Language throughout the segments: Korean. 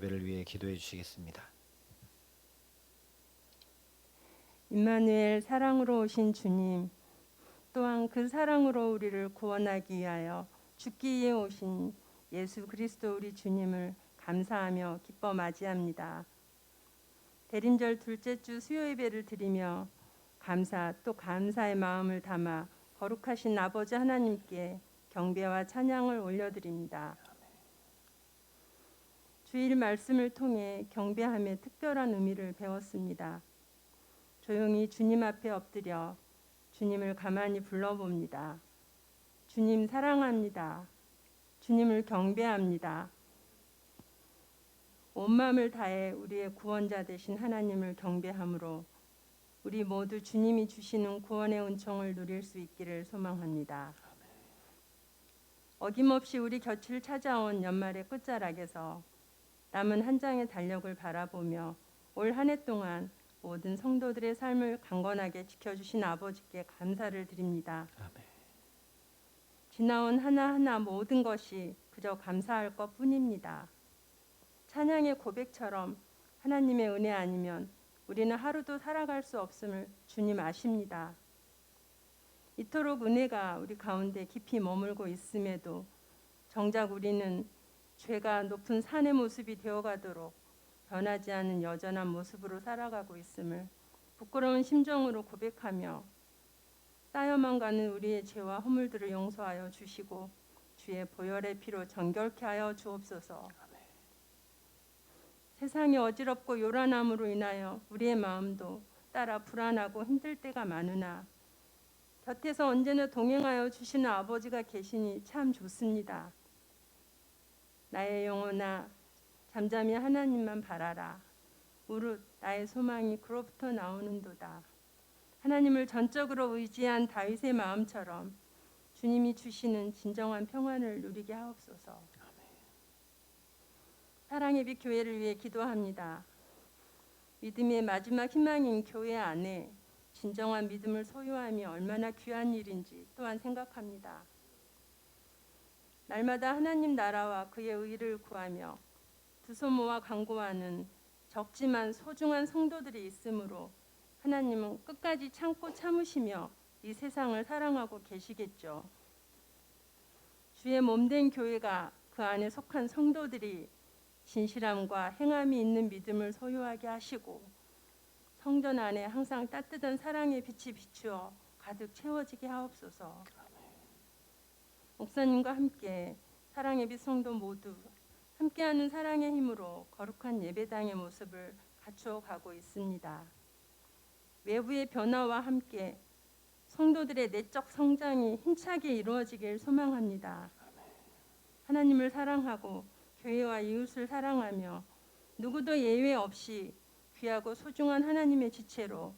예배를 위해 기도해 주시겠습니다. 임마누엘 사랑으로 오신 주님, 또한 그 사랑으로 우리를 구원하기 위하여 죽기 위해 오신 예수 그리스도 우리 주님을 감사하며 기뻐 맞이합니다. 대림절 둘째 주 수요 예배를 드리며 감사 또 감사의 마음을 담아 거룩하신 아버지 하나님께 경배와 찬양을 올려드립니다. 주일 말씀을 통해 경배함의 특별한 의미를 배웠습니다. 조용히 주님 앞에 엎드려 주님을 가만히 불러봅니다. 주님 사랑합니다. 주님을 경배합니다. 온 마음을 다해 우리의 구원자 되신 하나님을 경배함으로 우리 모두 주님이 주시는 구원의 은총을 누릴 수 있기를 소망합니다. 어김없이 우리 곁을 찾아온 연말의 끝자락에서 남은 한 장의 달력을 바라보며 올 한 해 동안 모든 성도들의 삶을 강건하게 지켜주신 아버지께 감사를 드립니다. 아멘. 지나온 하나하나 모든 것이 그저 감사할 것뿐입니다. 찬양의 고백처럼 하나님의 은혜 아니면 우리는 하루도 살아갈 수 없음을 주님 아십니다. 이토록 은혜가 우리 가운데 깊이 머물고 있음에도 정작 우리는 죄가 높은 산의 모습이 되어가도록 변하지 않은 여전한 모습으로 살아가고 있음을 부끄러운 심정으로 고백하며 쌓여만 가는 우리의 죄와 허물들을 용서하여 주시고 주의 보혈의 피로 정결케 하여 주옵소서. 세상이 어지럽고 요란함으로 인하여 우리의 마음도 따라 불안하고 힘들 때가 많으나 곁에서 언제나 동행하여 주시는 아버지가 계시니 참 좋습니다. 나의 영혼아 잠잠히 하나님만 바라라. 무릇 나의 소망이 그로부터 나오는도다. 하나님을 전적으로 의지한 다윗의 마음처럼 주님이 주시는 진정한 평안을 누리게 하옵소서. 사랑의 빛 교회를 위해 기도합니다. 믿음의 마지막 희망인 교회 안에 진정한 믿음을 소유함이 얼마나 귀한 일인지 또한 생각합니다. 날마다 하나님 나라와 그의 의를 구하며 두 손 모아 간구하는 적지만 소중한 성도들이 있으므로 하나님은 끝까지 참고 참으시며 이 세상을 사랑하고 계시겠죠. 주의 몸된 교회가 그 안에 속한 성도들이 진실함과 행함이 있는 믿음을 소유하게 하시고 성전 안에 항상 따뜻한 사랑의 빛이 비추어 가득 채워지게 하옵소서. 목사님과 함께 사랑의 빛 성도 모두 함께하는 사랑의 힘으로 거룩한 예배당의 모습을 갖추어 가고 있습니다. 외부의 변화와 함께 성도들의 내적 성장이 힘차게 이루어지길 소망합니다. 하나님을 사랑하고 교회와 이웃을 사랑하며 누구도 예외 없이 귀하고 소중한 하나님의 지체로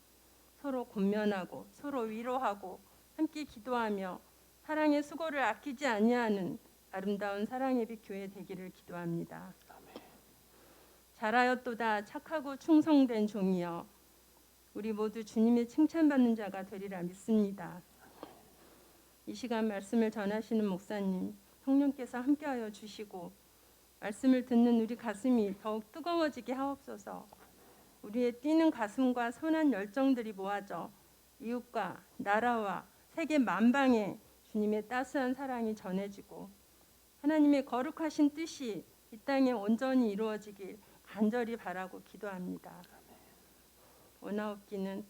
서로 권면하고 서로 위로하고 함께 기도하며 사랑의 수고를 아끼지 아니하는 아름다운 사랑의 빛 교회 되기를 기도합니다. 잘하였도다 착하고 충성된 종이여 우리 모두 주님의 칭찬받는 자가 되리라 믿습니다. 이 시간 말씀을 전하시는 목사님 성령께서 함께하여 주시고 말씀을 듣는 우리 가슴이 더욱 뜨거워지게 하옵소서. 우리의 뛰는 가슴과 선한 열정들이 모아져 이웃과 나라와 세계 만방에 주님의 따스한 사랑이 전해지고 하나님의 거룩하신 뜻이 이 땅에 온전히 이루어지길 간절히 바라고 기도합니다. 원하옵기는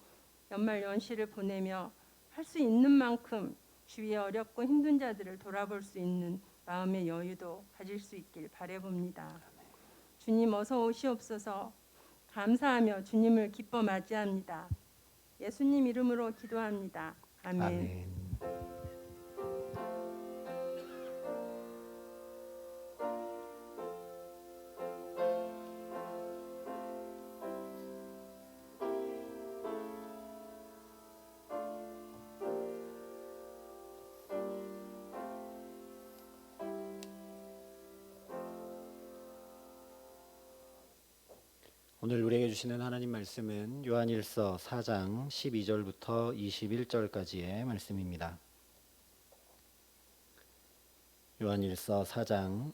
연말 연시를 보내며 할 수 있는 만큼 주위의 어렵고 힘든 자들을 돌아볼 수 있는 마음의 여유도 가질 수 있길 바라봅니다. 주님 어서 오시옵소서. 감사하며 주님을 기뻐 맞이합니다. 예수님 이름으로 기도합니다. 아멘. 아멘. 오늘 우리에게 주시는 하나님 말씀은 요한일서 4장 12절부터 21절까지의 말씀입니다. 요한일서 4장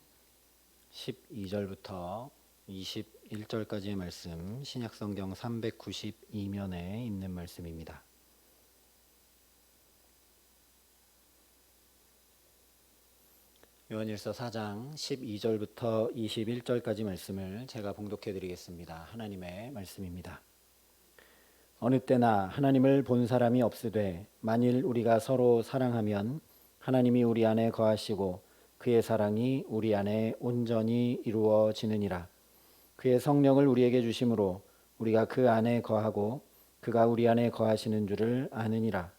12절부터 21절까지의 말씀, 신약성경 392면에 있는 말씀입니다. 요한일서 4장 12절부터 21절까지 말씀을 제가 봉독해 드리겠습니다. 하나님의 말씀입니다. 어느 때나 하나님을 본 사람이 없으되 만일 우리가 서로 사랑하면 하나님이 우리 안에 거하시고 그의 사랑이 우리 안에 온전히 이루어지느니라. 그의 성령을 우리에게 주심으로 우리가 그 안에 거하고 그가 우리 안에 거하시는 줄을 아느니라.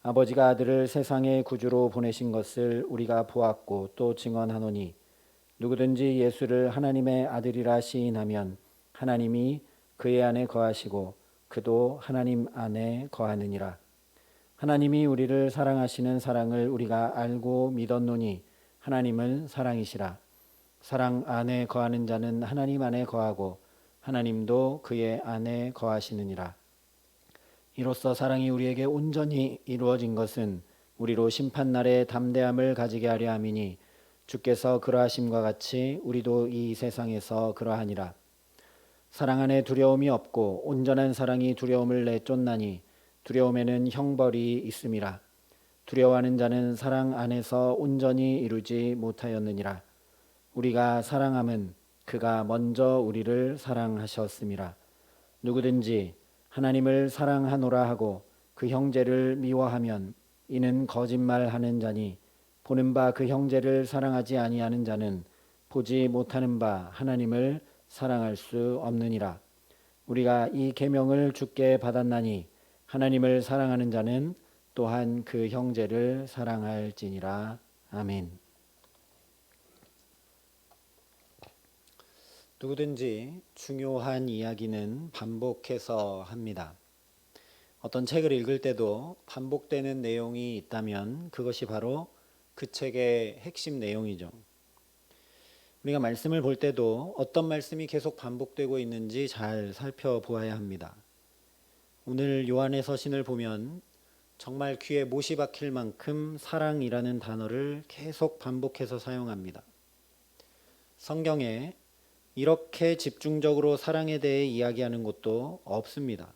아버지가 아들을 세상의 구주로 보내신 것을 우리가 보았고 또 증언하노니 누구든지 예수를 하나님의 아들이라 시인하면 하나님이 그의 안에 거하시고 그도 하나님 안에 거하느니라. 하나님이 우리를 사랑하시는 사랑을 우리가 알고 믿었노니 하나님은 사랑이시라. 사랑 안에 거하는 자는 하나님 안에 거하고 하나님도 그의 안에 거하시느니라. 이로써 사랑이 우리에게 온전히 이루어진 것은 우리로 심판날에 담대함을 가지게 하려 함이니 주께서 그러하심과 같이 우리도 이 세상에서 그러하니라. 사랑 안에 두려움이 없고 온전한 사랑이 두려움을 내쫓나니 두려움에는 형벌이 있음이라. 두려워하는 자는 사랑 안에서 온전히 이루지 못하였느니라. 우리가 사랑함은 그가 먼저 우리를 사랑하셨음이라. 누구든지 하나님을 사랑하노라 하고 그 형제를 미워하면 이는 거짓말하는 자니 보는 바 그 형제를 사랑하지 아니하는 자는 보지 못하는 바 하나님을 사랑할 수 없느니라. 우리가 이 계명을 주께 받았나니 하나님을 사랑하는 자는 또한 그 형제를 사랑할지니라. 아멘. 누구든지 중요한 이야기는 반복해서 합니다. 어떤 책을 읽을 때도 반복되는 내용이 있다면 그것이 바로 그 책의 핵심 내용이죠. 우리가 말씀을 볼 때도 어떤 말씀이 계속 반복되고 있는지 잘 살펴보아야 합니다. 오늘 요한의 서신을 보면 정말 귀에 못이 박힐 만큼 사랑이라는 단어를 계속 반복해서 사용합니다. 성경에 이렇게 집중적으로 사랑에 대해 이야기하는 곳도 없습니다.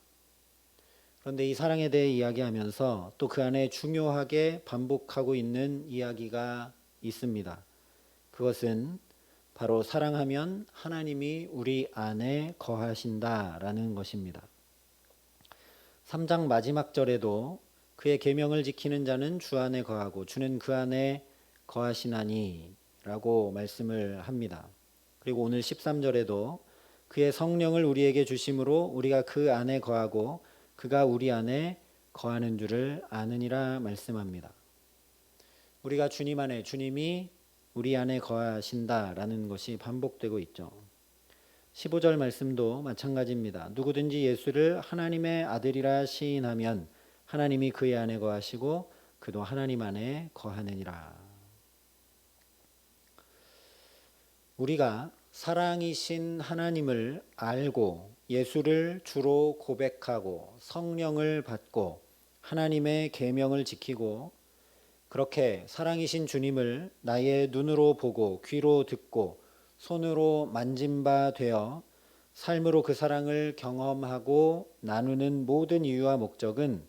그런데 이 사랑에 대해 이야기하면서 또 그 안에 중요하게 반복하고 있는 이야기가 있습니다. 그것은 바로 사랑하면 하나님이 우리 안에 거하신다라는 것입니다. 3장 마지막 절에도 그의 계명을 지키는 자는 주 안에 거하고 주는 그 안에 거하시나니 라고 말씀을 합니다. 그리고 오늘 13절에도 그의 성령을 우리에게 주심으로 우리가 그 안에 거하고 그가 우리 안에 거하는 줄을 아느니라 말씀합니다. 우리가 주님 안에, 주님이 우리 안에 거하신다라는 것이 반복되고 있죠. 15절 말씀도 마찬가지입니다. 누구든지 예수를 하나님의 아들이라 시인하면 하나님이 그의 안에 거하시고 그도 하나님 안에 거하느니라. 우리가 사랑이신 하나님을 알고 예수를 주로 고백하고 성령을 받고 하나님의 계명을 지키고 그렇게 사랑이신 주님을 나의 눈으로 보고 귀로 듣고 손으로 만진 바 되어 삶으로 그 사랑을 경험하고 나누는 모든 이유와 목적은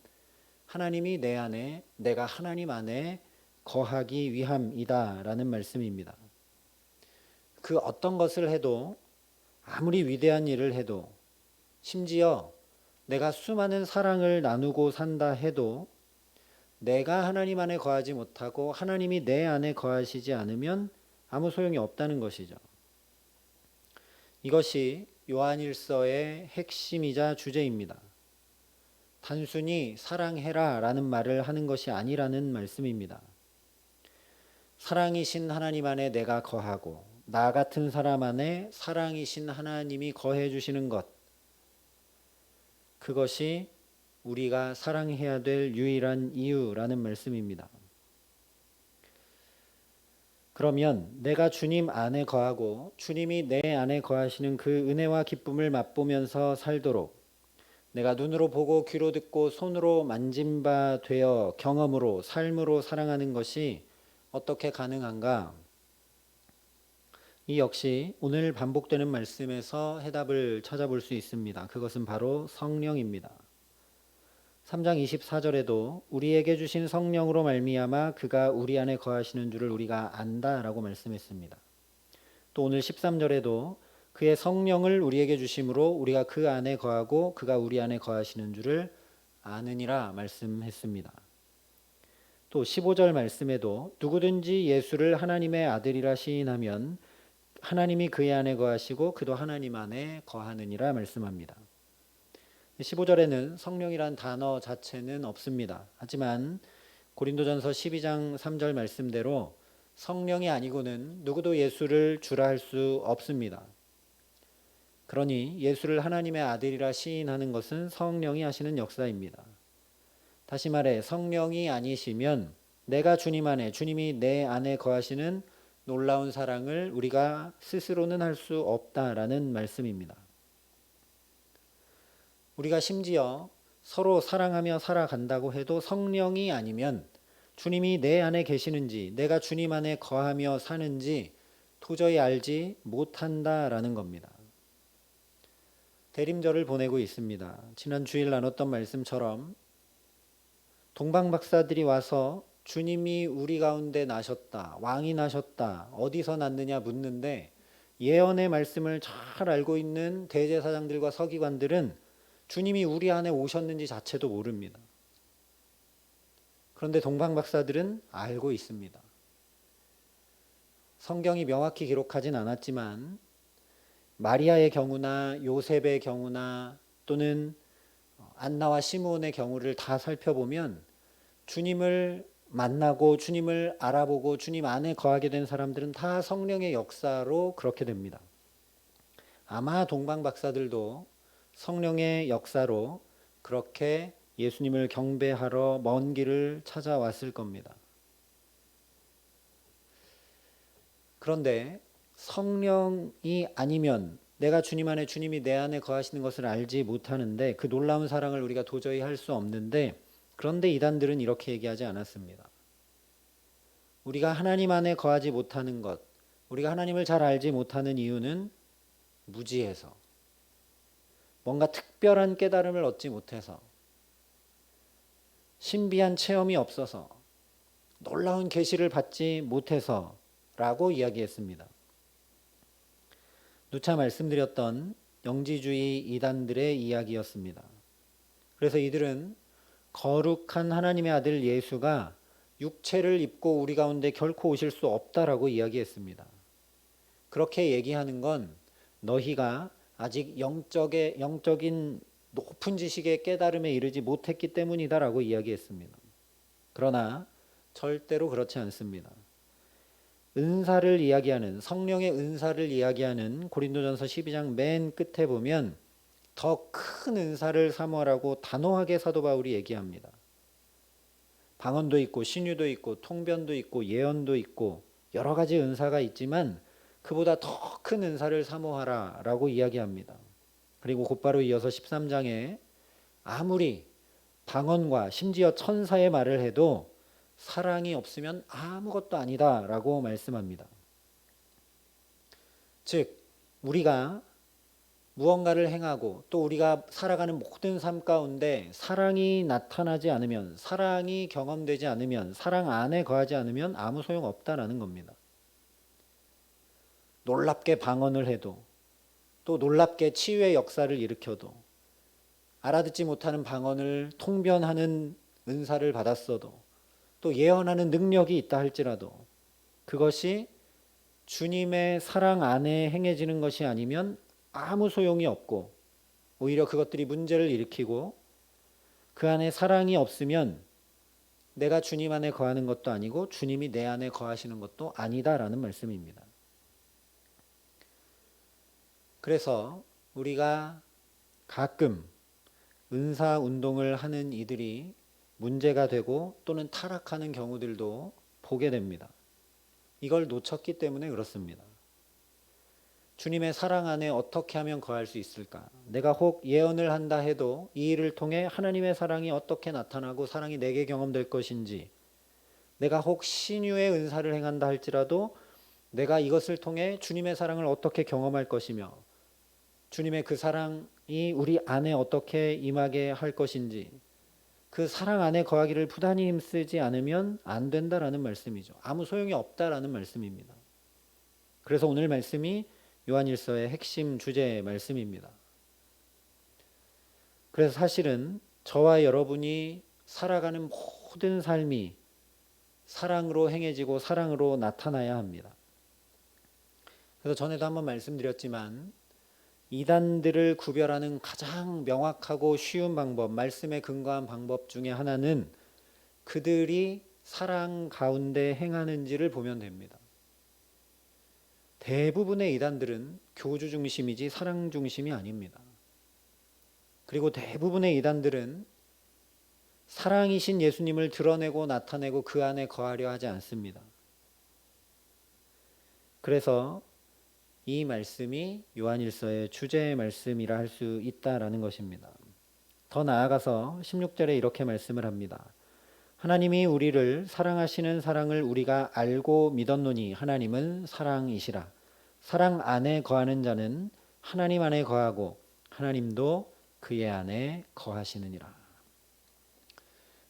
하나님이 내 안에, 내가 하나님 안에 거하기 위함이다라는 말씀입니다. 그 어떤 것을 해도 아무리 위대한 일을 해도 심지어 내가 수많은 사랑을 나누고 산다 해도 내가 하나님 안에 거하지 못하고 하나님이 내 안에 거하시지 않으면 아무 소용이 없다는 것이죠. 이것이 요한일서의 핵심이자 주제입니다. 단순히 사랑해라 라는 말을 하는 것이 아니라는 말씀입니다. 사랑이신 하나님 안에 내가 거하고 나 같은 사람 안에 사랑이신 하나님이 거해 주시는 것, 그것이 우리가 사랑해야 될 유일한 이유라는 말씀입니다. 그러면 내가 주님 안에 거하고 주님이 내 안에 거하시는 그 은혜와 기쁨을 맛보면서 살도록 내가 눈으로 보고 귀로 듣고 손으로 만진 바 되어 경험으로 삶으로 사랑하는 것이 어떻게 가능한가? 이 역시 오늘 반복되는 말씀에서 해답을 찾아볼 수 있습니다. 그것은 바로 성령입니다. 3장 24절에도 우리에게 주신 성령으로 말미암아 그가 우리 안에 거하시는 줄을 우리가 안다라고 말씀했습니다. 또 오늘 13절에도 그의 성령을 우리에게 주심으로 우리가 그 안에 거하고 그가 우리 안에 거하시는 줄을 아느니라 말씀했습니다. 또 15절 말씀에도 누구든지 예수를 하나님의 아들이라 시인하면 하나님이 그의 안에 거하시고 그도 하나님 안에 거하느니라 말씀합니다. 15절에는 성령이란 단어 자체는 없습니다. 하지만 고린도전서 12장 3절 말씀대로 성령이 아니고는 누구도 예수를 주라 할 수 없습니다. 그러니 예수를 하나님의 아들이라 시인하는 것은 성령이 하시는 역사입니다. 다시 말해 성령이 아니시면 내가 주님 안에, 주님이 내 안에 거하시는 놀라운 사랑을 우리가 스스로는 할 수 없다라는 말씀입니다. 우리가 심지어 서로 사랑하며 살아간다고 해도 성령이 아니면 주님이 내 안에 계시는지 내가 주님 안에 거하며 사는지 도저히 알지 못한다라는 겁니다. 대림절을 보내고 있습니다. 지난 주일 나눴던 말씀처럼 동방 박사들이 와서 주님이 우리 가운데 나셨다, 왕이 나셨다, 어디서 났느냐 묻는데 예언의 말씀을 잘 알고 있는 대제사장들과 서기관들은 주님이 우리 안에 오셨는지 자체도 모릅니다. 그런데 동방 박사들은 알고 있습니다. 성경이 명확히 기록하진 않았지만 마리아의 경우나 요셉의 경우나 또는 안나와 시므온의 경우를 다 살펴보면 주님을 만나고 주님을 알아보고 주님 안에 거하게 된 사람들은 다 성령의 역사로 그렇게 됩니다. 아마 동방 박사들도 성령의 역사로 그렇게 예수님을 경배하러 먼 길을 찾아왔을 겁니다. 그런데 성령이 아니면 내가 주님 안에 주님이 내 안에 거하시는 것을 알지 못하는데 그 놀라운 사랑을 우리가 도저히 할 수 없는데 그런데 이단들은 이렇게 얘기하지 않았습니다. 우리가 하나님 안에 거하지 못하는 것, 우리가 하나님을 잘 알지 못하는 이유는 무지해서 뭔가 특별한 깨달음을 얻지 못해서 신비한 체험이 없어서 놀라운 계시를 받지 못해서라고 이야기했습니다. 누차 말씀드렸던 영지주의 이단들의 이야기였습니다. 그래서 이들은 거룩한 하나님의 아들 예수가 육체를 입고 우리 가운데 결코 오실 수 없다라고 이야기했습니다. 그렇게 얘기하는 건 너희가 아직 영적인 높은 지식의 깨달음에 이르지 못했기 때문이다라고 이야기했습니다. 그러나 절대로 그렇지 않습니다. 은사를 이야기하는 성령의 은사를 이야기하는 고린도전서 12장 맨 끝에 보면 더 큰 은사를 사모하라고 단호하게 사도 바울이 얘기합니다. 방언도 있고 신유도 있고 통변도 있고 예언도 있고 여러 가지 은사가 있지만 그보다 더 큰 은사를 사모하라라고 이야기합니다. 그리고 곧바로 이어서 13장에 아무리 방언과 심지어 천사의 말을 해도 사랑이 없으면 아무것도 아니다라고 말씀합니다. 즉 우리가 무언가를 행하고 또 우리가 살아가는 모든 삶 가운데 사랑이 나타나지 않으면 사랑이 경험되지 않으면 사랑 안에 거하지 않으면 아무 소용없다라는 겁니다. 놀랍게 방언을 해도 또 놀랍게 치유의 역사를 일으켜도 알아듣지 못하는 방언을 통변하는 은사를 받았어도 또 예언하는 능력이 있다 할지라도 그것이 주님의 사랑 안에 행해지는 것이 아니면 아무 소용이 없고 오히려 그것들이 문제를 일으키고 그 안에 사랑이 없으면 내가 주님 안에 거하는 것도 아니고 주님이 내 안에 거하시는 것도 아니다라는 말씀입니다. 그래서 우리가 가끔 은사 운동을 하는 이들이 문제가 되고 또는 타락하는 경우들도 보게 됩니다. 이걸 놓쳤기 때문에 그렇습니다. 주님의 사랑 안에 어떻게 하면 거할 수 있을까? 내가 혹 예언을 한다 해도 이 일을 통해 하나님의 사랑이 어떻게 나타나고 사랑이 내게 경험될 것인지, 내가 혹 신유의 은사를 행한다 할지라도 내가 이것을 통해 주님의 사랑을 어떻게 경험할 것이며 주님의 그 사랑이 우리 안에 어떻게 임하게 할 것인지, 그 사랑 안에 거하기를 부단히 힘쓰지 않으면 안 된다라는 말씀이죠. 아무 소용이 없다라는 말씀입니다. 그래서 오늘 말씀이 요한일서의 핵심 주제의 말씀입니다. 그래서 사실은 저와 여러분이 살아가는 모든 삶이 사랑으로 행해지고 사랑으로 나타나야 합니다. 그래서 전에도 한번 말씀드렸지만 이단들을 구별하는 가장 명확하고 쉬운 방법, 말씀에 근거한 방법 중에 하나는 그들이 사랑 가운데 행하는지를 보면 됩니다. 대부분의 이단들은 교주 중심이지 사랑 중심이 아닙니다. 그리고 대부분의 이단들은 사랑이신 예수님을 드러내고 나타내고 그 안에 거하려 하지 않습니다. 그래서 이 말씀이 요한일서의 주제의 말씀이라 할 수 있다라는 것입니다. 더 나아가서 16절에 이렇게 말씀을 합니다. 하나님이 우리를 사랑하시는 사랑을 우리가 알고 믿었노니 하나님은 사랑이시라. 사랑 안에 거하는 자는 하나님 안에 거하고 하나님도 그의 안에 거하시느니라.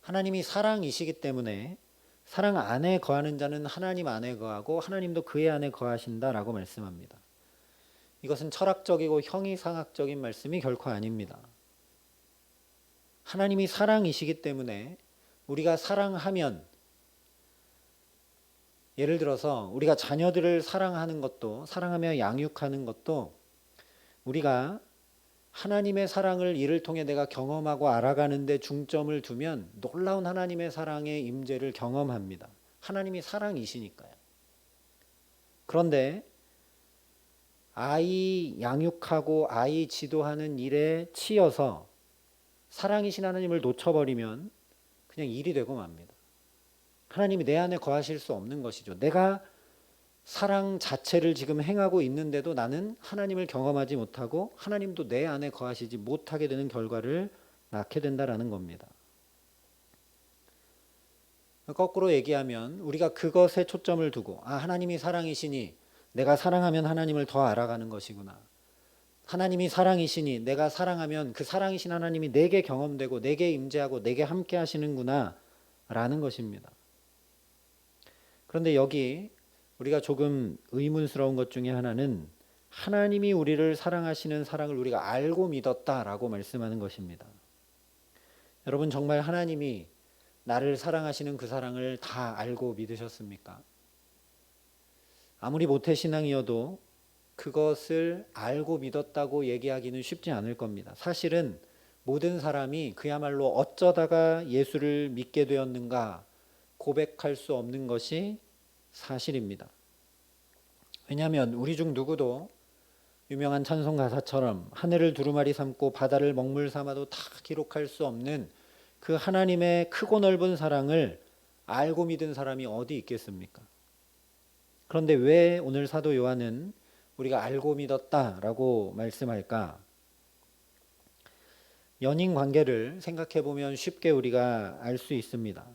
하나님이 사랑이시기 때문에 사랑 안에 거하는 자는 하나님 안에 거하고 하나님도 그의 안에 거하신다라고 말씀합니다. 이것은 철학적이고 형이상학적인 말씀이 결코 아닙니다. 하나님이 사랑이시기 때문에 우리가 사랑하면, 예를 들어서 우리가 자녀들을 사랑하는 것도, 사랑하며 양육하는 것도 우리가 하나님의 사랑을 이를 통해 내가 경험하고 알아가는 데 중점을 두면 놀라운 하나님의 사랑의 임재를 경험합니다. 하나님이 사랑이시니까요. 그런데 아이 양육하고 아이 지도하는 일에 치여서 사랑이신 하나님을 놓쳐버리면 그냥 일이 되고 맙니다. 하나님이 내 안에 거하실 수 없는 것이죠. 내가 사랑 자체를 지금 행하고 있는데도 나는 하나님을 경험하지 못하고 하나님도 내 안에 거하시지 못하게 되는 결과를 낳게 된다라는 겁니다. 거꾸로 얘기하면 우리가 그것에 초점을 두고 하나님이 사랑이시니 내가 사랑하면 하나님을 더 알아가는 것이구나. 하나님이 사랑이시니 내가 사랑하면 그 사랑이신 하나님이 내게 경험되고 내게 임재하고 내게 함께 하시는구나 라는 것입니다. 그런데 여기 우리가 조금 의문스러운 것 중에 하나는 하나님이 우리를 사랑하시는 사랑을 우리가 알고 믿었다라고 말씀하는 것입니다. 여러분, 정말 하나님이 나를 사랑하시는 그 사랑을 다 알고 믿으셨습니까? 아무리 모태신앙이어도 그것을 알고 믿었다고 얘기하기는 쉽지 않을 겁니다. 사실은 모든 사람이 그야말로 어쩌다가 예수를 믿게 되었는가 고백할 수 없는 것이 사실입니다. 왜냐하면 우리 중 누구도 유명한 찬송 가사처럼 하늘을 두루마리 삼고 바다를 먹물 삼아도 다 기록할 수 없는 그 하나님의 크고 넓은 사랑을 알고 믿은 사람이 어디 있겠습니까? 그런데 왜 오늘 사도 요한은 우리가 알고 믿었다라고 말씀할까? 연인 관계를 생각해 보면 쉽게 우리가 알 수 있습니다.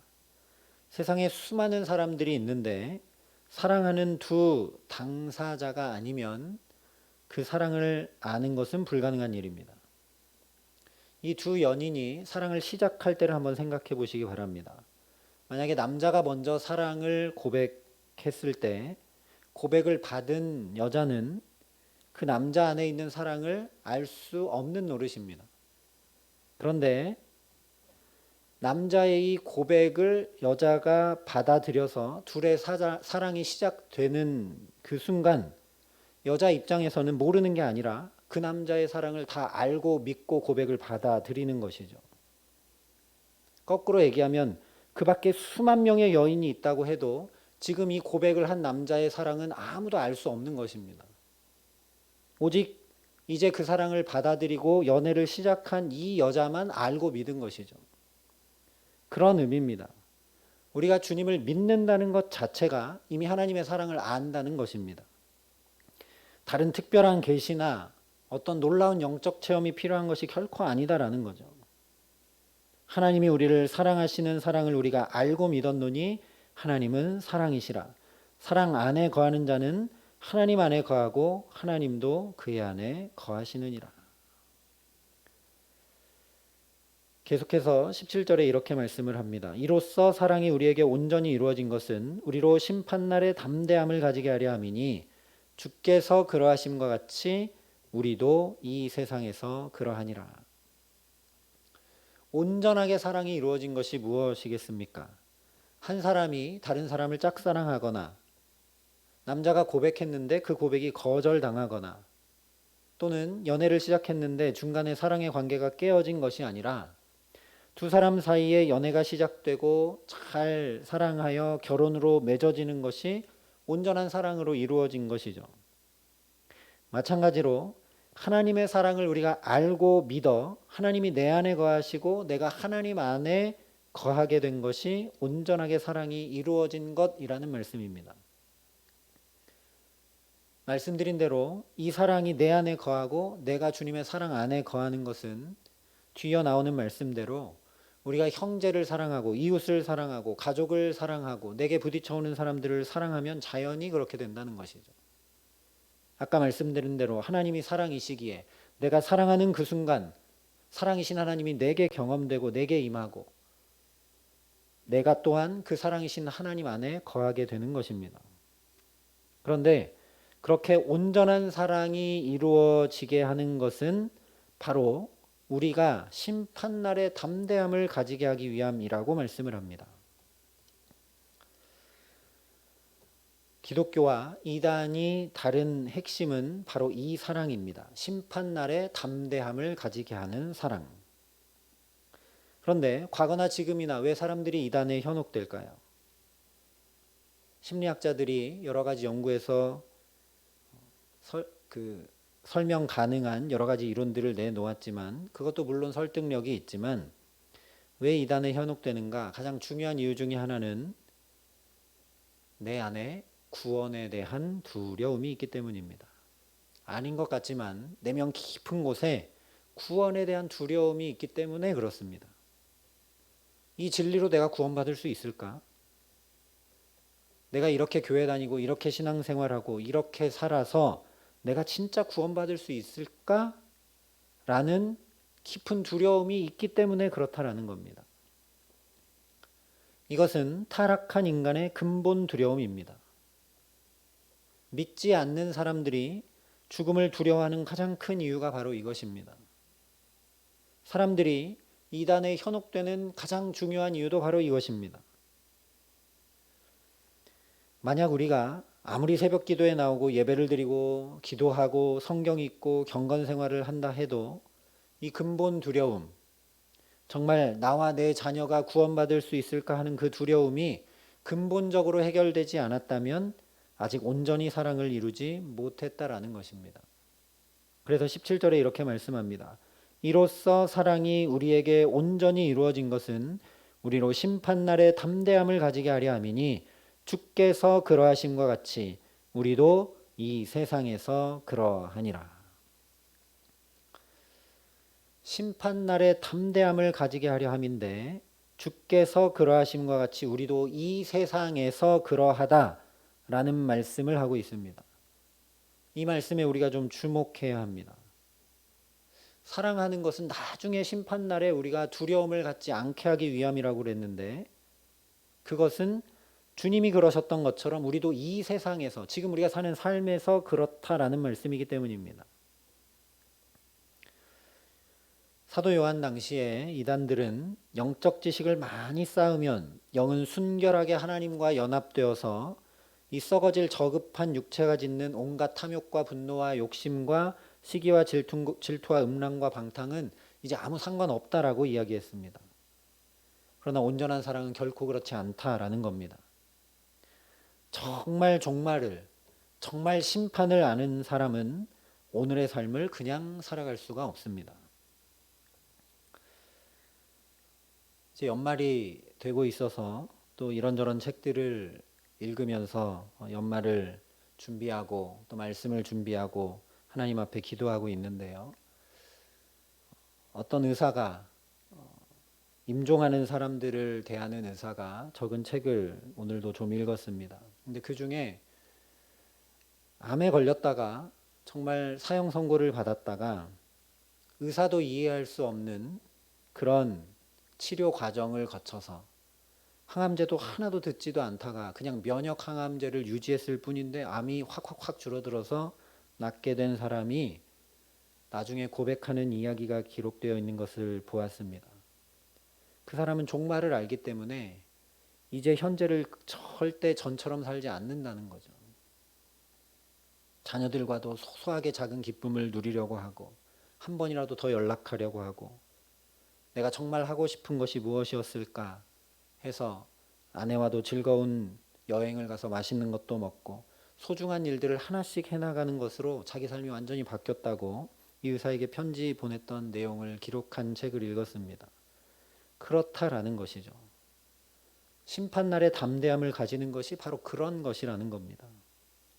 세상에 수많은 사람들이 있는데 사랑하는 두 당사자가 아니면 그 사랑을 아는 것은 불가능한 일입니다. 이 두 연인이 사랑을 시작할 때를 한번 생각해 보시기 바랍니다. 만약에 남자가 먼저 사랑을 고백했을 때 고백을 받은 여자는 그 남자 안에 있는 사랑을 알 수 없는 노릇입니다. 그런데 남자의 이 고백을 여자가 받아들여서 둘의 사랑이 시작되는 그 순간 여자 입장에서는 모르는 게 아니라 그 남자의 사랑을 다 알고 믿고 고백을 받아들이는 것이죠. 거꾸로 얘기하면 그 밖에 수만 명의 여인이 있다고 해도 지금 이 고백을 한 남자의 사랑은 아무도 알 수 없는 것입니다. 오직 이제 그 사랑을 받아들이고 연애를 시작한 이 여자만 알고 믿은 것이죠. 그런 의미입니다. 우리가 주님을 믿는다는 것 자체가 이미 하나님의 사랑을 안다는 것입니다. 다른 특별한 계시나 어떤 놀라운 영적 체험이 필요한 것이 결코 아니다라는 거죠. 하나님이 우리를 사랑하시는 사랑을 우리가 알고 믿었노니 하나님은 사랑이시라. 사랑 안에 거하는 자는 하나님 안에 거하고 하나님도 그의 안에 거하시느니라. 계속해서 17절에 이렇게 말씀을 합니다. 이로써 사랑이 우리에게 온전히 이루어진 것은 우리로 심판날의 담대함을 가지게 하려 함이니 주께서 그러하심과 같이 우리도 이 세상에서 그러하니라. 온전하게 사랑이 이루어진 것이 무엇이겠습니까? 한 사람이 다른 사람을 짝사랑하거나 남자가 고백했는데 그 고백이 거절당하거나 또는 연애를 시작했는데 중간에 사랑의 관계가 깨어진 것이 아니라 두 사람 사이에 연애가 시작되고 잘 사랑하여 결혼으로 맺어지는 것이 온전한 사랑으로 이루어진 것이죠. 마찬가지로 하나님의 사랑을 우리가 알고 믿어 하나님이 내 안에 거하시고 내가 하나님 안에 거하게 된 것이 온전하게 사랑이 이루어진 것이라는 말씀입니다. 말씀드린 대로 이 사랑이 내 안에 거하고 내가 주님의 사랑 안에 거하는 것은 뒤에 나오는 말씀대로 우리가 형제를 사랑하고 이웃을 사랑하고 가족을 사랑하고 내게 부딪혀오는 사람들을 사랑하면 자연히 그렇게 된다는 것이죠. 아까 말씀드린 대로 하나님이 사랑이시기에 내가 사랑하는 그 순간 사랑이신 하나님이 내게 경험되고 내게 임하고 내가 또한 그 사랑이신 하나님 안에 거하게 되는 것입니다. 그런데 그렇게 온전한 사랑이 이루어지게 하는 것은 바로 우리가 심판날의 담대함을 가지게 하기 위함이라고 말씀을 합니다. 기독교와 이단이 다른 핵심은 바로 이 사랑입니다. 심판날의 담대함을 가지게 하는 사랑. 그런데 과거나 지금이나 왜 사람들이 이단에 현혹될까요? 심리학자들이 여러 가지 연구에서 설명 가능한 여러 가지 이론들을 내놓았지만 그것도 물론 설득력이 있지만 왜 이단에 현혹되는가? 가장 중요한 이유 중에 하나는 내 안에 구원에 대한 두려움이 있기 때문입니다. 아닌 것 같지만 내면 깊은 곳에 구원에 대한 두려움이 있기 때문에 그렇습니다. 이 진리로 내가 구원받을 수 있을까? 내가 이렇게 교회 다니고 이렇게 신앙생활하고 이렇게 살아서 내가 진짜 구원받을 수 있을까? 라는 깊은 두려움이 있기 때문에 그렇다라는 겁니다. 이것은 타락한 인간의 근본 두려움입니다. 믿지 않는 사람들이 죽음을 두려워하는 가장 큰 이유가 바로 이것입니다. 사람들이 이단에 현혹되는 가장 중요한 이유도 바로 이것입니다. 만약 우리가 아무리 새벽 기도에 나오고 예배를 드리고 기도하고 성경 읽고 경건 생활을 한다 해도 이 근본 두려움, 정말 나와 내 자녀가 구원받을 수 있을까 하는 그 두려움이 근본적으로 해결되지 않았다면 아직 온전히 사랑을 이루지 못했다라는 것입니다. 그래서 17절에 이렇게 말씀합니다. 이로써 사랑이 우리에게 온전히 이루어진 것은 우리로 심판날의 담대함을 가지게 하려 함이니 주께서 그러하심과 같이 우리도 이 세상에서 그러하니라. 심판날의 담대함을 가지게 하려 함인데 주께서 그러하심과 같이 우리도 이 세상에서 그러하다라는 말씀을 하고 있습니다. 이 말씀에 우리가 좀 주목해야 합니다. 사랑하는 것은 나중에 심판날에 우리가 두려움을 갖지 않게 하기 위함이라고 그랬는데 그것은 주님이 그러셨던 것처럼 우리도 이 세상에서 지금 우리가 사는 삶에서 그렇다라는 말씀이기 때문입니다. 사도 요한 당시에 이단들은 영적 지식을 많이 쌓으면 영은 순결하게 하나님과 연합되어서 이 썩어질 저급한 육체가 짓는 온갖 탐욕과 분노와 욕심과 시기와 질투와 음란과 방탕은 이제 아무 상관없다라고 이야기했습니다. 그러나 온전한 사랑은 결코 그렇지 않다라는 겁니다. 정말 종말을, 정말 심판을 아는 사람은 오늘의 삶을 그냥 살아갈 수가 없습니다. 이제 연말이 되고 있어서 또 이런저런 책들을 읽으면서 연말을 준비하고 또 말씀을 준비하고 하나님 앞에 기도하고 있는데요. 어떤 의사가 임종하는 사람들을 대하는 의사가 적은 책을 오늘도 좀 읽었습니다. 근데 그 중에 암에 걸렸다가 정말 사형 선고를 받았다가 의사도 이해할 수 없는 그런 치료 과정을 거쳐서 항암제도 하나도 듣지도 않다가 그냥 면역 항암제를 유지했을 뿐인데 암이 확 줄어들어서 낫게 된 사람이 나중에 고백하는 이야기가 기록되어 있는 것을 보았습니다. 그 사람은 종말을 알기 때문에 이제 현재를 절대 전처럼 살지 않는다는 거죠. 자녀들과도 소소하게 작은 기쁨을 누리려고 하고 한 번이라도 더 연락하려고 하고 내가 정말 하고 싶은 것이 무엇이었을까 해서 아내와도 즐거운 여행을 가서 맛있는 것도 먹고 소중한 일들을 하나씩 해나가는 것으로 자기 삶이 완전히 바뀌었다고 이 의사에게 편지 보냈던 내용을 기록한 책을 읽었습니다. 그렇다라는 것이죠. 심판날의 담대함을 가지는 것이 바로 그런 것이라는 겁니다.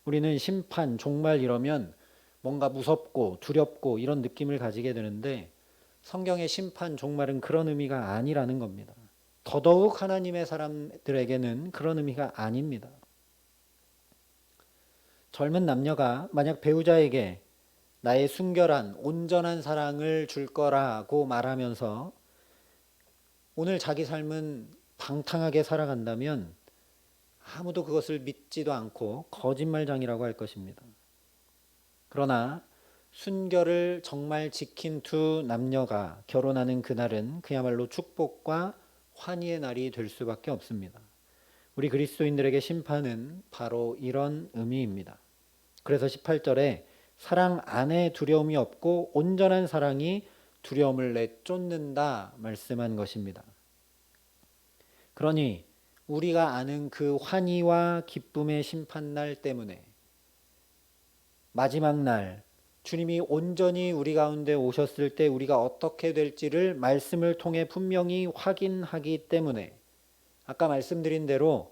우리는 심판, 종말 이러면 뭔가 무섭고 두렵고 이런 느낌을 가지게 되는데 성경의 심판, 종말은 그런 의미가 아니라는 겁니다. 더더욱 하나님의 사람들에게는 그런 의미가 아닙니다. 젊은 남녀가 만약 배우자에게 나의 순결한 온전한 사랑을 줄 거라고 말하면서 오늘 자기 삶은 방탕하게 살아간다면 아무도 그것을 믿지도 않고 거짓말장이라고 할 것입니다. 그러나 순결을 정말 지킨 두 남녀가 결혼하는 그날은 그야말로 축복과 환희의 날이 될 수밖에 없습니다. 우리 그리스도인들에게 심판은 바로 이런 의미입니다. 그래서 18절에 사랑 안에 두려움이 없고 온전한 사랑이 두려움을 내쫓는다 말씀한 것입니다. 그러니 우리가 아는 그 환희와 기쁨의 심판날 때문에 마지막 날 주님이 온전히 우리 가운데 오셨을 때 우리가 어떻게 될지를 말씀을 통해 분명히 확인하기 때문에 아까 말씀드린 대로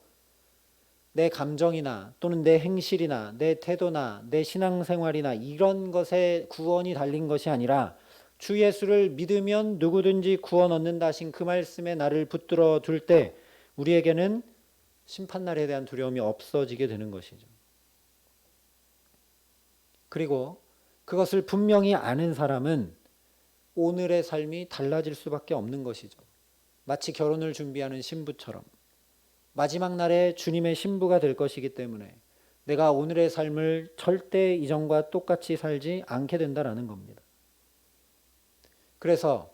내 감정이나 또는 내 행실이나 내 태도나 내 신앙생활이나 이런 것에 구원이 달린 것이 아니라 주 예수를 믿으면 누구든지 구원 얻는다 하신 그 말씀에 나를 붙들어 둘 때 우리에게는 심판날에 대한 두려움이 없어지게 되는 것이죠. 그리고 그것을 분명히 아는 사람은 오늘의 삶이 달라질 수밖에 없는 것이죠. 마치 결혼을 준비하는 신부처럼 마지막 날에 주님의 신부가 될 것이기 때문에 내가 오늘의 삶을 절대 이전과 똑같이 살지 않게 된다라는 겁니다. 그래서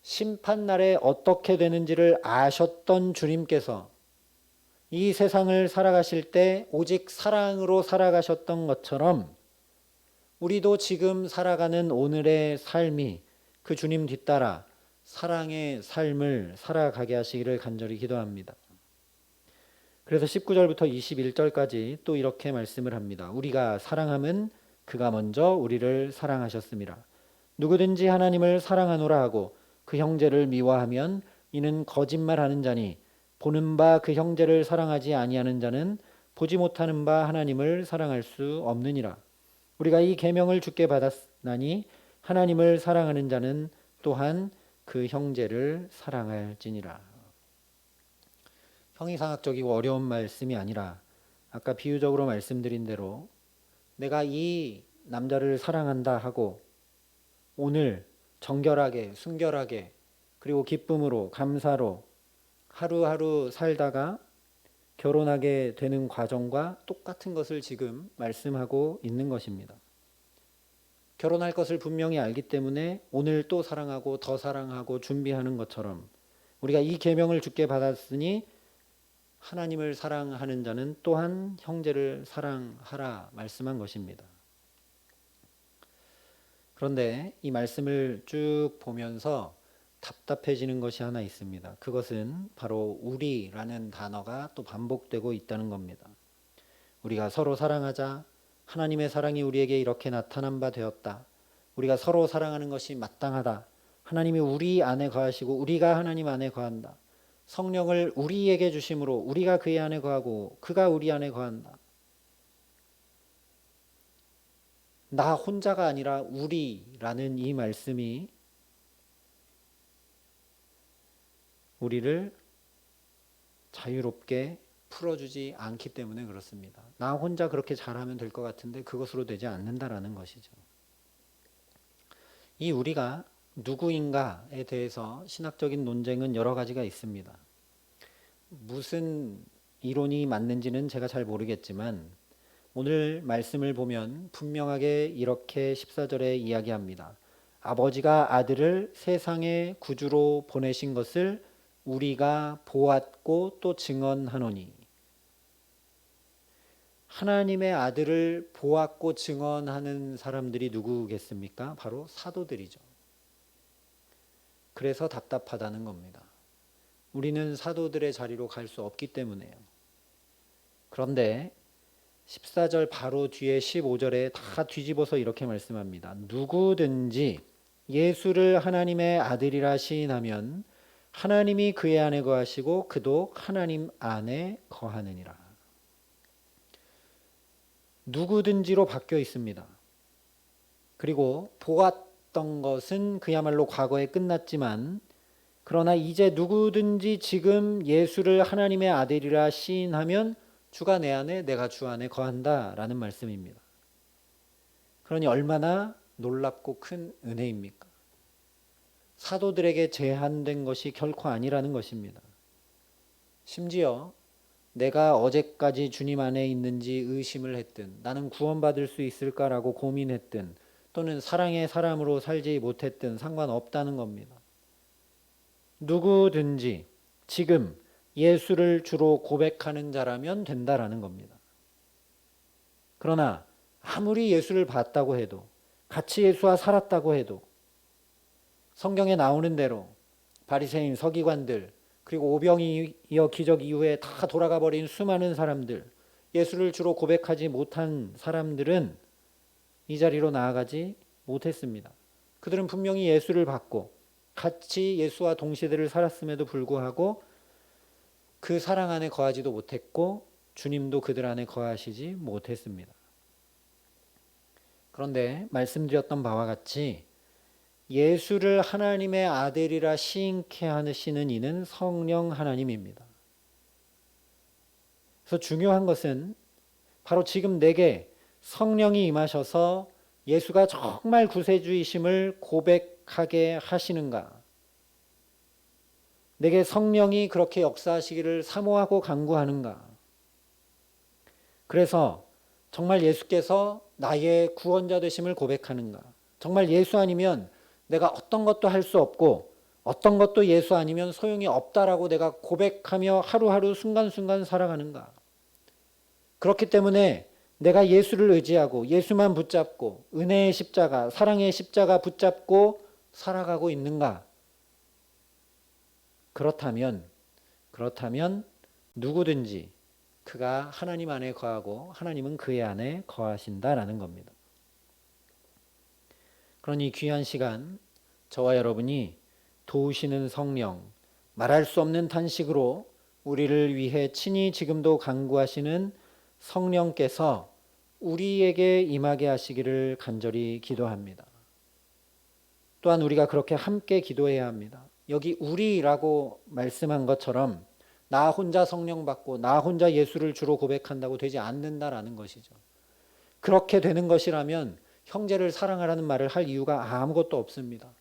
심판날에 어떻게 되는지를 아셨던 주님께서 이 세상을 살아가실 때 오직 사랑으로 살아가셨던 것처럼 우리도 지금 살아가는 오늘의 삶이 그 주님 뒤따라 사랑의 삶을 살아가게 하시기를 간절히 기도합니다. 그래서 19절부터 21절까지 또 이렇게 말씀을 합니다. 우리가 사랑함은 그가 먼저 우리를 사랑하셨습니다. 누구든지 하나님을 사랑하노라 하고 그 형제를 미워하면 이는 거짓말하는 자니 보는 바 그 형제를 사랑하지 아니하는 자는 보지 못하는 바 하나님을 사랑할 수 없느니라. 우리가 이 계명을 주께 받았나니 하나님을 사랑하는 자는 또한 그 형제를 사랑할지니라. 형이상학적이고 어려운 말씀이 아니라 아까 비유적으로 말씀드린 대로 내가 이 남자를 사랑한다 하고 오늘 정결하게 순결하게 그리고 기쁨으로 감사로 하루하루 살다가 결혼하게 되는 과정과 똑같은 것을 지금 말씀하고 있는 것입니다. 결혼할 것을 분명히 알기 때문에 오늘 또 사랑하고 더 사랑하고 준비하는 것처럼 우리가 이 계명을 주께 받았으니 하나님을 사랑하는 자는 또한 형제를 사랑하라 말씀한 것입니다. 그런데 이 말씀을 쭉 보면서 답답해지는 것이 하나 있습니다. 그것은 바로 우리라는 단어가 또 반복되고 있다는 겁니다. 우리가 서로 사랑하자. 하나님의 사랑이 우리에게 이렇게 나타난 바 되었다. 우리가 서로 사랑하는 것이 마땅하다. 하나님이 우리 안에 거하시고 우리가 하나님 안에 거한다. 성령을 우리에게 주심으로 우리가 그의 안에 거하고 그가 우리 안에 거한다. 나 혼자가 아니라 우리라는 이 말씀이 우리를 자유롭게 풀어주지 않기 때문에 그렇습니다. 나 혼자 그렇게 잘하면 될 것 같은데 그것으로 되지 않는다라는 것이죠. 이 우리가 누구인가에 대해서 신학적인 논쟁은 여러 가지가 있습니다. 무슨 이론이 맞는지는 제가 잘 모르겠지만 오늘 말씀을 보면 분명하게 이렇게 14절에 이야기합니다. 아버지가 아들을 세상의 구주로 보내신 것을 우리가 보았고 또 증언하노니. 하나님의 아들을 보았고 증언하는 사람들이 누구겠습니까? 바로 사도들이죠. 그래서 답답하다는 겁니다. 우리는 사도들의 자리로 갈 수 없기 때문에요. 그런데 14절 바로 뒤에 15절에 다 뒤집어서 이렇게 말씀합니다. 누구든지 예수를 하나님의 아들이라 시인하면 하나님이 그의 안에 거하시고 그도 하나님 안에 거하느니라. 누구든지로 바뀌어 있습니다. 그리고 보았던 것은 그야말로 과거에 끝났지만 그러나 이제 누구든지 지금 예수를 하나님의 아들이라 시인하면 주가 내 안에 내가 주 안에 거한다라는 말씀입니다. 그러니 얼마나 놀랍고 큰 은혜입니까? 사도들에게 제한된 것이 결코 아니라는 것입니다. 심지어 내가 어제까지 주님 안에 있는지 의심을 했든 나는 구원받을 수 있을까라고 고민했든 또는 사랑의 사람으로 살지 못했든 상관없다는 겁니다. 누구든지 지금 예수를 주로 고백하는 자라면 된다라는 겁니다. 그러나 아무리 예수를 봤다고 해도 같이 예수와 살았다고 해도 성경에 나오는 대로 바리새인 서기관들 그리고 오병이어 기적 이후에 다 돌아가 버린 수많은 사람들 예수를 주로 고백하지 못한 사람들은 이 자리로 나아가지 못했습니다. 그들은 분명히 예수를 받고 같이 예수와 동시대를 살았음에도 불구하고 그 사랑 안에 거하지도 못했고 주님도 그들 안에 거하시지 못했습니다. 그런데 말씀드렸던 바와 같이 예수를 하나님의 아들이라 시인케 하시는 이는 성령 하나님입니다. 그래서 중요한 것은 바로 지금 내게 성령이 임하셔서 예수가 정말 구세주이심을 고백하게 하시는가? 내게 성령이 그렇게 역사하시기를 사모하고 간구하는가? 그래서 정말 예수께서 나의 구원자 되심을 고백하는가? 정말 예수 아니면 내가 어떤 것도 할 수 없고 어떤 것도 예수 아니면 소용이 없다라고 내가 고백하며 하루하루 순간순간 살아가는가? 그렇기 때문에 내가 예수를 의지하고 예수만 붙잡고 은혜의 십자가, 사랑의 십자가 붙잡고 살아가고 있는가? 그렇다면 누구든지 그가 하나님 안에 거하고 하나님은 그의 안에 거하신다라는 겁니다. 그러니 귀한 시간 저와 여러분이 도우시는 성령, 말할 수 없는 탄식으로 우리를 위해 친히 지금도 간구하시는 성령께서 우리에게 임하게 하시기를 간절히 기도합니다. 또한 우리가 그렇게 함께 기도해야 합니다. 여기 우리라고 말씀한 것처럼 나 혼자 성령 받고 나 혼자 예수를 주로 고백한다고 되지 않는다라는 것이죠. 그렇게 되는 것이라면 형제를 사랑하라는 말을 할 이유가 아무것도 없습니다.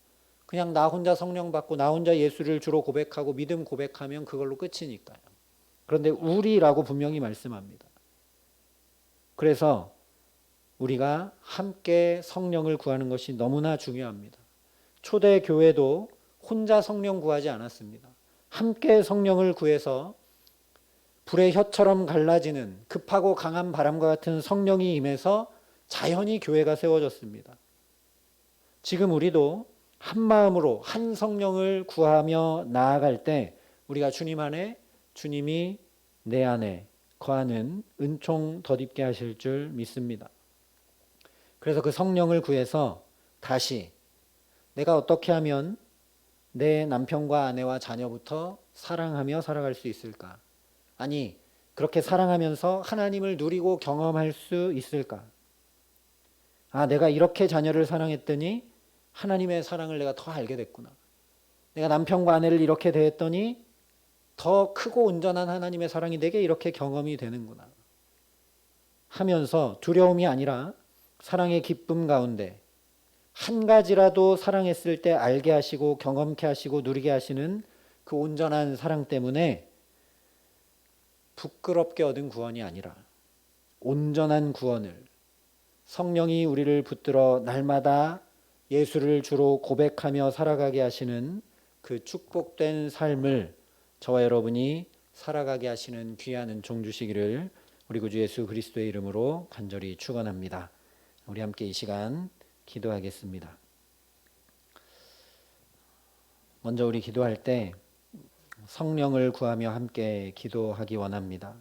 그냥 나 혼자 성령 받고 나 혼자 예수를 주로 고백하고 믿음 고백하면 그걸로 끝이니까요. 그런데 우리라고 분명히 말씀합니다. 그래서 우리가 함께 성령을 구하는 것이 너무나 중요합니다. 초대 교회도 혼자 성령 구하지 않았습니다. 함께 성령을 구해서 불의 혀처럼 갈라지는 급하고 강한 바람과 같은 성령이 임해서 자연히 교회가 세워졌습니다. 지금 우리도 한 마음으로 한 성령을 구하며 나아갈 때 우리가 주님 안에 주님이 내 안에 거하는 은총 덧입게 하실 줄 믿습니다. 그래서 그 성령을 구해서 다시 내가 어떻게 하면 내 남편과 아내와 자녀부터 사랑하며 살아갈 수 있을까? 아니, 그렇게 사랑하면서 하나님을 누리고 경험할 수 있을까? 아, 내가 이렇게 자녀를 사랑했더니 하나님의 사랑을 내가 더 알게 됐구나. 내가 남편과 아내를 이렇게 대했더니 더 크고 온전한 하나님의 사랑이 내게 이렇게 경험이 되는구나 하면서 두려움이 아니라 사랑의 기쁨 가운데 한 가지라도 사랑했을 때 알게 하시고 경험케 하시고 누리게 하시는 그 온전한 사랑 때문에 부끄럽게 얻은 구원이 아니라 온전한 구원을 성령이 우리를 붙들어 날마다 예수를 주로 고백하며 살아가게 하시는 그 축복된 삶을 저와 여러분이 살아가게 하시는 귀한 은총 주시기를 우리 구주 예수 그리스도의 이름으로 간절히 축원합니다. 우리 함께 이 시간 기도하겠습니다. 먼저 우리 기도할 때 성령을 구하며 함께 기도하기 원합니다.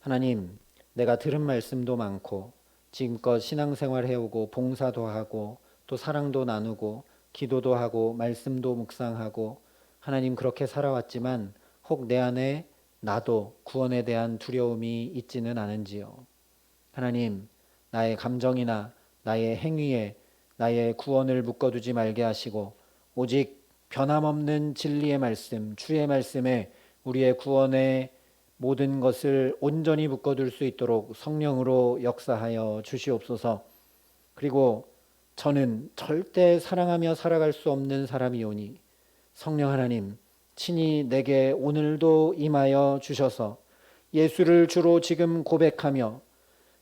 하나님, 내가 들은 말씀도 많고 지금껏 신앙생활 해오고 봉사도 하고 또 사랑도 나누고 기도도 하고 말씀도 묵상하고 하나님 그렇게 살아왔지만 혹 내 안에 나도 구원에 대한 두려움이 있지는 않은지요. 하나님, 나의 감정이나 나의 행위에 나의 구원을 묶어두지 말게 하시고 오직 변함없는 진리의 말씀, 주의 말씀에 우리의 구원의 모든 것을 온전히 묶어둘 수 있도록 성령으로 역사하여 주시옵소서. 그리고 저는 절대 사랑하며 살아갈 수 없는 사람이오니 성령 하나님 친히 내게 오늘도 임하여 주셔서 예수를 주로 지금 고백하며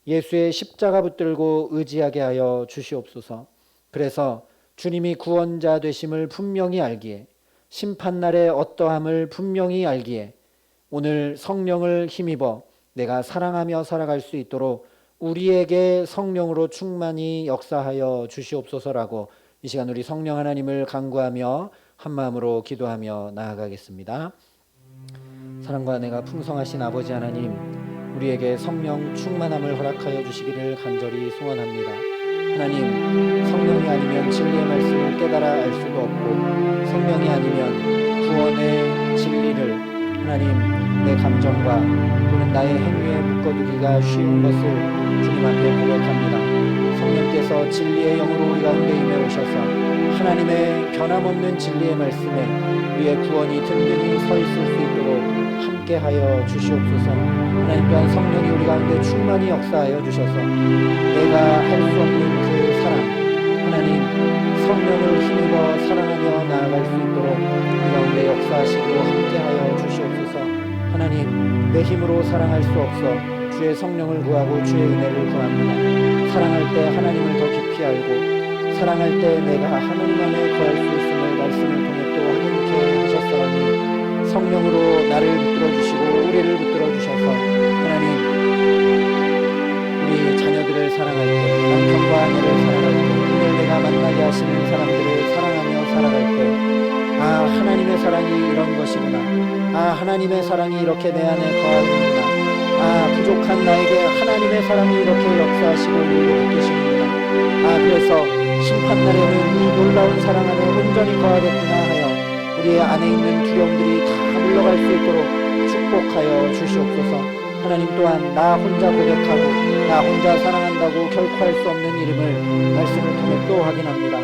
예수의 십자가 붙들고 의지하게 하여 주시옵소서. 그래서 주님이 구원자 되심을 분명히 알기에 심판날의 어떠함을 분명히 알기에 오늘 성령을 힘입어 내가 사랑하며 살아갈 수 있도록 우리에게 성령으로 충만히 역사하여 주시옵소서라고 이 시간 우리 성령 하나님을 간구하며 한마음으로 기도하며 나아가겠습니다. 사랑과 은혜가 풍성하신 아버지 하나님, 우리에게 성령 충만함을 허락하여 주시기를 간절히 소원합니다. 하나님, 성령이 아니면 진리의 말씀을 깨달아 알 수도 없고 성령이 아니면 구원의 진리를 하나님 내 감정과 또는 나의 행위에 묶어두기가 쉬운 것을 주님 앞에 고백합니다. 성령께서 진리의 영으로 우리 가운데 임해 오셔서 하나님의 변함없는 진리의 말씀에 우리의 구원이 든든히 서 있을 수 있도록 함께하여 주시옵소서. 하나님 또한 성령이 우리 가운데 충만히 역사하여 주셔서 내가 할 수 없는 그 사랑, 하나님 성령을 힘입어 사랑하며 나아갈 수 있도록 우리 가운데 역사하시고 함께하여 주시옵소서. 하나님, 내 힘으로 사랑할 수 없어 주의 성령을 구하고 주의 은혜를 구합니다. 사랑할 때 하나님을 더 깊이 알고 사랑할 때 내가 하나님 안에 거할 수 있음을 말씀을 통해 또 확인케 하셨사오니 성령으로 나를 붙들어 주시고 우리를 붙들어 주셔서 하나님 우리 자녀들을 사랑할 때 남편과 아내를 사랑할 때 오늘 내가 만나게 하시는 사람들을 사랑하며 살아갈 때 아, 하나님의 사랑이 이런 것이구나. 아, 하나님의 사랑이 이렇게 내 안에 거하는구나. 아, 부족한 나에게 하나님의 사랑이 이렇게 역사하시고 우리를 붙드시는구나. 아, 그래서 심판날에는 이 놀라운 사랑 안에 온전히 거하겠구나 하여 우리의 안에 있는 두려움들이 다 물러갈 수 있도록 축복하여 주시옵소서. 하나님 또한 나 혼자 고백하고 나 혼자 사랑한다고 결코 할 수 없는 이름을 말씀을 통해 또 확인합니다.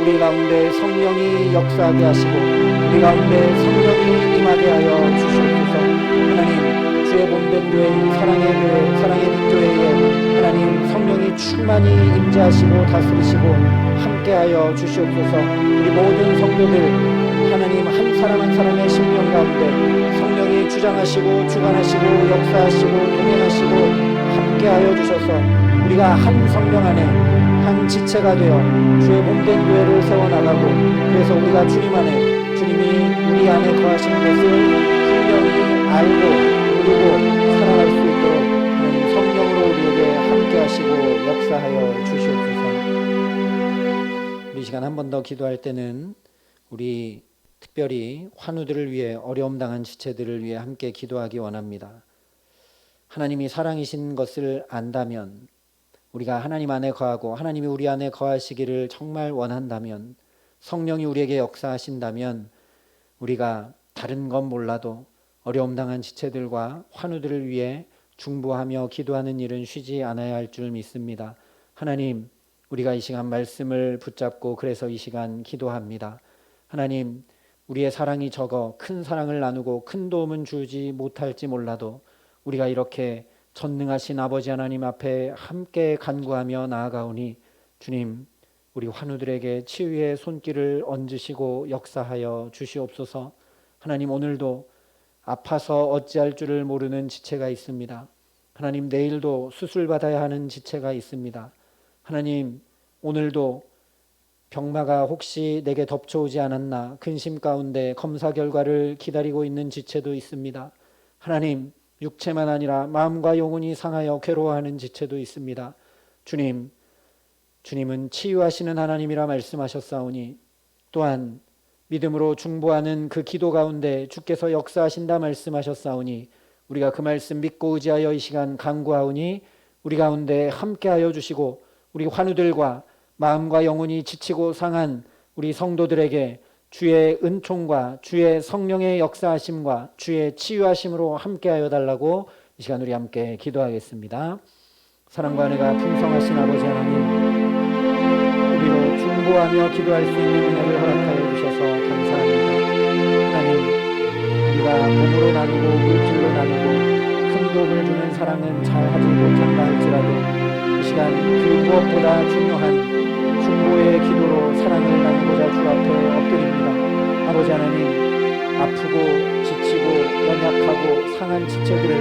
우리 가운데 성령이 역사하게 하시고 우리 가운데 성령이 임하게 하여 주시옵소서. 하나님 주의 본된 교회인 사랑의 교회, 사랑의 빛교회에 하나님 성령이 충만히 임재하시고 다스리시고 함께하여 주시옵소서. 우리 모든 성도들 하나님 한 사람 한 사람의 심령 가운데 성령이 주장하시고 주관하시고 역사하시고 동행하시고 함께하여 주셔서 우리가 한 성령 안에 한 지체가 되어 주의 몸된 교회를 세워나가고 그래서 우리가 주님 안에 주님이 우리 안에 거하시는 것을 분명히 알고 누리고 살아갈 수 있도록 하나님 성령으로 우리에게 함께 하시고 역사하여 주시옵소서. 우리 시간 한 번 더 기도할 때는 우리 특별히 환우들을 위해 어려움 당한 지체들을 위해 함께 기도하기 원합니다. 하나님이 사랑이신 것을 안다면 우리가 하나님 안에 거하고 하나님이 우리 안에 거하시기를 정말 원한다면 성령이 우리에게 역사하신다면 우리가 다른 건 몰라도 어려움 당한 지체들과 환우들을 위해 중보하며 기도하는 일은 쉬지 않아야 할 줄 믿습니다. 하나님, 우리가 이 시간 말씀을 붙잡고 그래서 이 시간 기도합니다. 하나님, 우리의 사랑이 적어 큰 사랑을 나누고 큰 도움은 주지 못할지 몰라도 우리가 이렇게 전능하신 아버지 하나님 앞에 함께 간구하며 나아가오니 주님, 우리 환우들에게 치유의 손길을 얹으시고 역사하여 주시옵소서. 하나님, 오늘도 아파서 어찌할 줄을 모르는 지체가 있습니다. 하나님, 내일도 수술받아야 하는 지체가 있습니다. 하나님, 오늘도 병마가 혹시 내게 덮쳐오지 않았나 근심 가운데 검사 결과를 기다리고 있는 지체도 있습니다. 하나님, 육체만 아니라 마음과 영혼이 상하여 괴로워하는 지체도 있습니다. 주님, 주님은 치유하시는 하나님이라 말씀하셨사오니 또한 믿음으로 중보하는 그 기도 가운데 주께서 역사하신다 말씀하셨사오니 우리가 그 말씀 믿고 의지하여 이 시간 간구하오니 우리 가운데 함께하여 주시고 우리 환우들과 마음과 영혼이 지치고 상한 우리 성도들에게 주의 은총과 주의 성령의 역사하심과 주의 치유하심으로 함께하여 달라고 이 시간 우리 함께 기도하겠습니다. 사랑과 은혜가 풍성하신 아버지 하나님, 우리로 중보하며 기도할 수 있는 은혜를 허락하여 주셔서 감사합니다. 하나님, 우리가 몸으로 나누고 물질로 나누고 큰 도움을 주는 사랑은 잘하지 못한다 할지라도 이 시간 그 무엇보다 중요한 중보의 기도로 사랑을 나누고자 주 앞에 엎드립니다. 아버지 하나님, 아프고 지치고 연약하고 상한 지체들을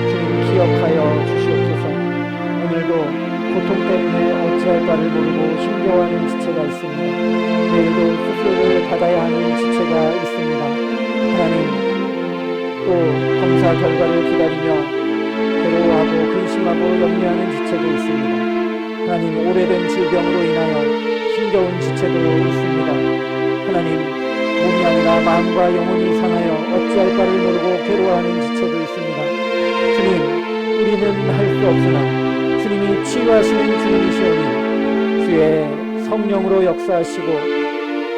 주님 기억하여 주시옵소서. 오늘도 고통 때문에 어찌할 바를 모르고 힘겨워하는 지체가 있습니다. 내일도 수술을 받아야 하는 지체가 있습니다. 하나님, 또 검사 결과를 기다리며 괴로워하고 근심하고 염려하는 지체도 있습니다. 하나님, 오래된 질병으로 인하여 힘겨운 지체도 있습니다. 하나님, 몸이 아니라 마음과 영혼이 상하여 어찌할 바를 모르고 괴로워하는 지체도 있습니다. 주님, 우리는 할 수 없으나 주님이 치유하시는 주님이시오니 주의 성령으로 역사하시고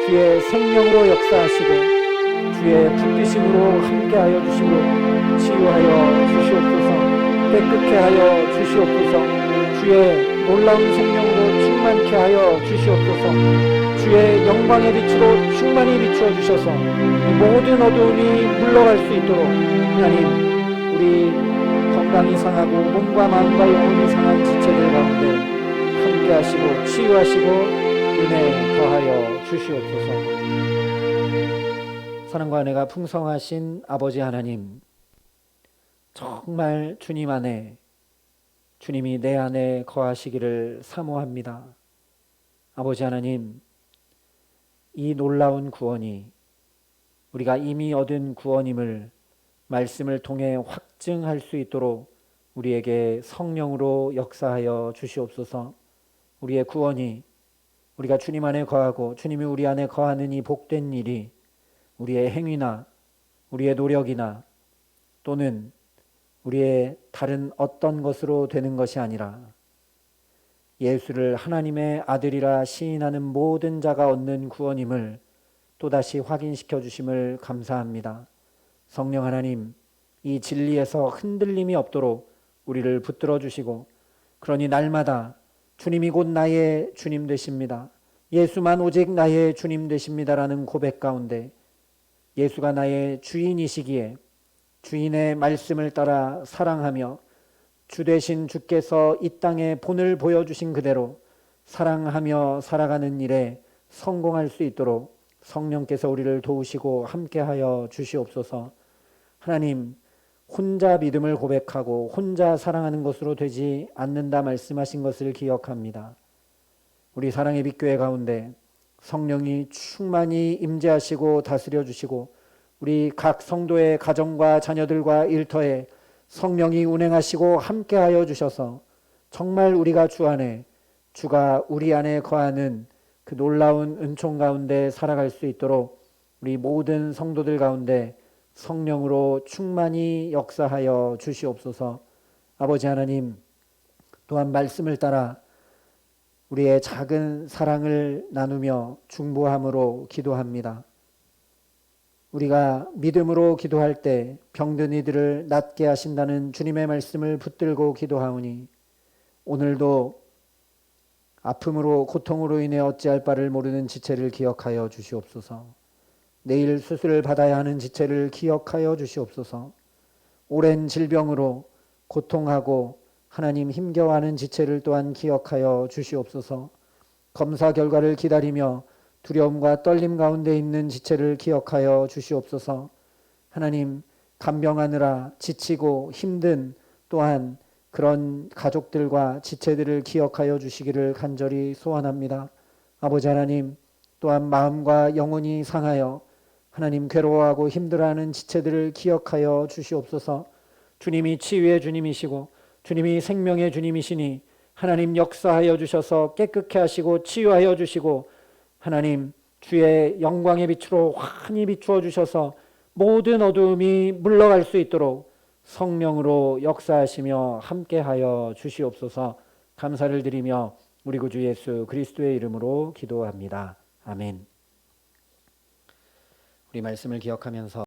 주의 생명으로 역사하시고 주의 붙드심으로 함께하여 주시고 치유하여 주시옵소서. 깨끗게 하여 주시옵소서. 주의 놀라운 생명으로 충만케 하여 주시옵소서. 주의 영광의 빛으로 충만히 비추어 주셔서 모든 어두움이 물러갈 수 있도록 하나님, 우리 건강이 상하고 몸과 마음과 영혼이 상한 지체들 가운데 함께 하시고 치유하시고 은혜 더하여 주시옵소서. 사랑과 은혜가 풍성하신 아버지 하나님, 정말 주님 안에, 주님이 내 안에 거하시기를 사모합니다. 아버지 하나님, 이 놀라운 구원이 우리가 이미 얻은 구원임을 말씀을 통해 확증할 수 있도록 우리에게 성령으로 역사하여 주시옵소서. 우리의 구원이, 우리가 주님 안에 거하고 주님이 우리 안에 거하는 이 복된 일이 우리의 행위나 우리의 노력이나 또는 우리의 다른 어떤 것으로 되는 것이 아니라 예수를 하나님의 아들이라 시인하는 모든 자가 얻는 구원임을 또다시 확인시켜 주심을 감사합니다. 성령 하나님, 이 진리에서 흔들림이 없도록 우리를 붙들어 주시고, 그러니 날마다 주님이 곧 나의 주님 되십니다. 예수만 오직 나의 주님 되십니다라는 고백 가운데 예수가 나의 주인이시기에 주인의 말씀을 따라 사랑하며 주 되신 주께서 이 땅에 본을 보여주신 그대로 사랑하며 살아가는 일에 성공할 수 있도록 성령께서 우리를 도우시고 함께하여 주시옵소서. 하나님, 혼자 믿음을 고백하고 혼자 사랑하는 것으로 되지 않는다 말씀하신 것을 기억합니다. 우리 사랑의 빛교회 가운데 성령이 충만히 임재하시고 다스려 주시고 우리 각 성도의 가정과 자녀들과 일터에 성령이 운행하시고 함께하여 주셔서 정말 우리가 주 안에, 주가 우리 안에 거하는 그 놀라운 은총 가운데 살아갈 수 있도록 우리 모든 성도들 가운데 성령으로 충만히 역사하여 주시옵소서. 아버지 하나님, 또한 말씀을 따라 우리의 작은 사랑을 나누며 중보함으로 기도합니다. 우리가 믿음으로 기도할 때 병든 이들을 낫게 하신다는 주님의 말씀을 붙들고 기도하오니 오늘도 아픔으로 고통으로 인해 어찌할 바를 모르는 지체를 기억하여 주시옵소서. 내일 수술을 받아야 하는 지체를 기억하여 주시옵소서. 오랜 질병으로 고통하고 하나님 힘겨워하는 지체를 또한 기억하여 주시옵소서. 검사 결과를 기다리며 두려움과 떨림 가운데 있는 지체를 기억하여 주시옵소서. 하나님, 간병하느라 지치고 힘든 또한 그런 가족들과 지체들을 기억하여 주시기를 간절히 소원합니다. 아버지 하나님, 또한 마음과 영혼이 상하여 하나님 괴로워하고 힘들어하는 지체들을 기억하여 주시옵소서. 주님이 치유의 주님이시고 주님이 생명의 주님이시니 하나님 역사하여 주셔서 깨끗게 하시고 치유하여 주시고 하나님 주의 영광의 빛으로 환히 비추어 주셔서 모든 어두움이 물러갈 수 있도록 성령으로 역사하시며 함께하여 주시옵소서. 감사를 드리며 우리 구주 예수 그리스도의 이름으로 기도합니다. 아멘. 우리 말씀을 기억하면서